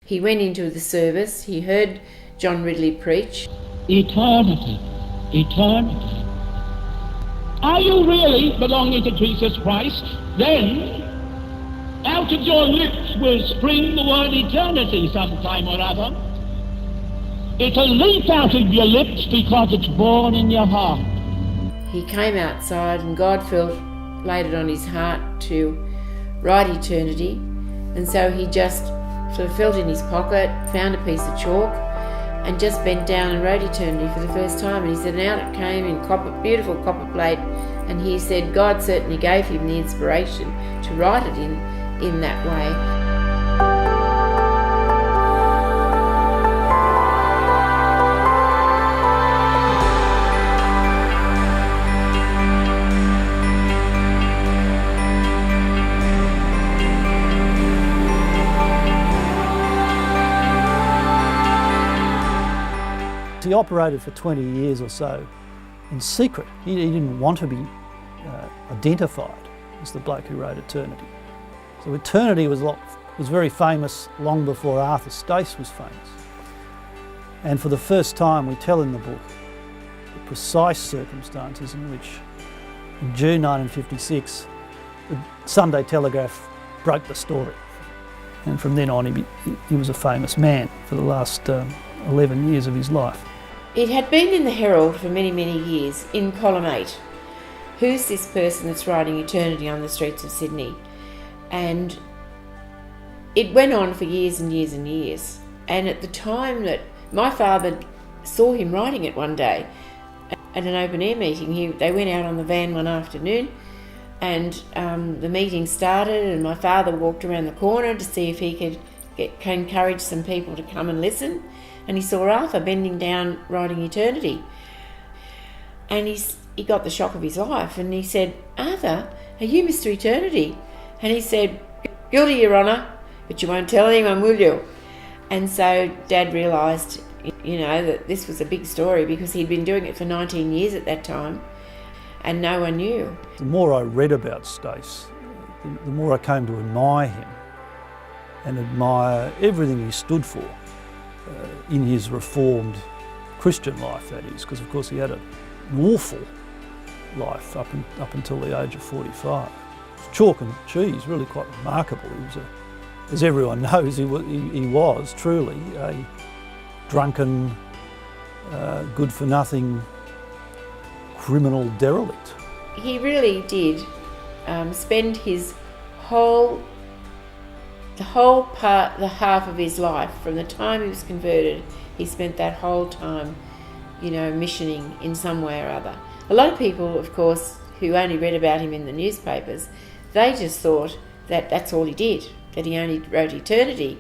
He went into the service, he heard John Ridley preach. Eternity, eternity. Are you really belonging to Jesus Christ? Then, out of your lips will spring the word eternity sometime or other. It'll leap out of your lips because it's born in your heart. He came outside and God laid it on his heart to write eternity, and so he just sort of felt in his pocket, found a piece of chalk and just bent down and wrote eternity for the first time. And he said, and out it came in beautiful copper plate, and he said God certainly gave him the inspiration to write it in that way. He operated for 20 years or so in secret. He didn't want to be identified as the bloke who wrote Eternity. So Eternity was very famous long before Arthur Stace was famous. And for the first time we tell in the book the precise circumstances in which in June 1956 the Sunday Telegraph broke the story. And from then on he was a famous man for the last 11 years of his life. It had been in the Herald for many, many years, in column 8. Who's this person that's writing eternity on the streets of Sydney? And it went on for years and years and years. And at the time that my father saw him writing it one day at an open air meeting, they went out on the van one afternoon, and the meeting started, and my father walked around the corner to see if he could encourage some people to come and listen. And he saw Arthur bending down writing eternity. And he got the shock of his life, and he said, "Arthur, are you Mr. Eternity?" And he said, "Guilty, Your Honour, but you won't tell anyone, will you?" And so Dad realised, that this was a big story, because he'd been doing it for 19 years at that time, and no one knew. The more I read about Stace, the more I came to admire him and admire everything he stood for. In his reformed Christian life, that is, because of course he had an awful life up until the age of 45. Chalk and cheese, really quite remarkable. He was, as everyone knows, he was truly a drunken, good-for-nothing criminal derelict. He really did spend the half of his life, from the time he was converted, he spent that whole time, missioning in some way or other. A lot of people, of course, who only read about him in the newspapers, they just thought that that's all he did, that he only wrote eternity.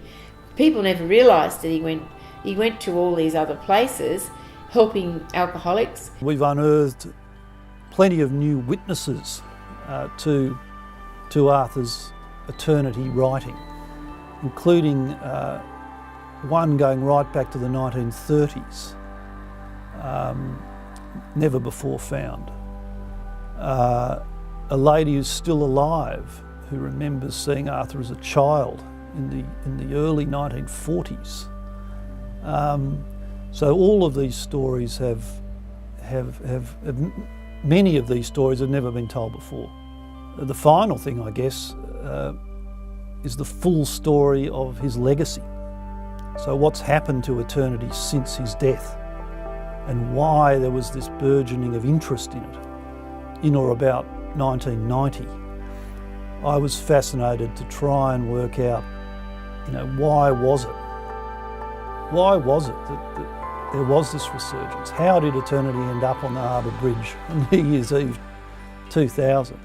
People never realised that he went to all these other places helping alcoholics. We've unearthed plenty of new witnesses to Arthur's eternity writing, including one going right back to the 1930s, never before found. A lady who's still alive who remembers seeing Arthur as a child in the early 1940s. So all of these stories have many of these stories have never been told before. The final thing, I guess, is the full story of his legacy. So what's happened to Eternity since his death, and why there was this burgeoning of interest in it in or about 1990. I was fascinated to try and work out, why was it? Why was it that there was this resurgence? How did Eternity end up on the Harbour Bridge on New Year's Eve 2000?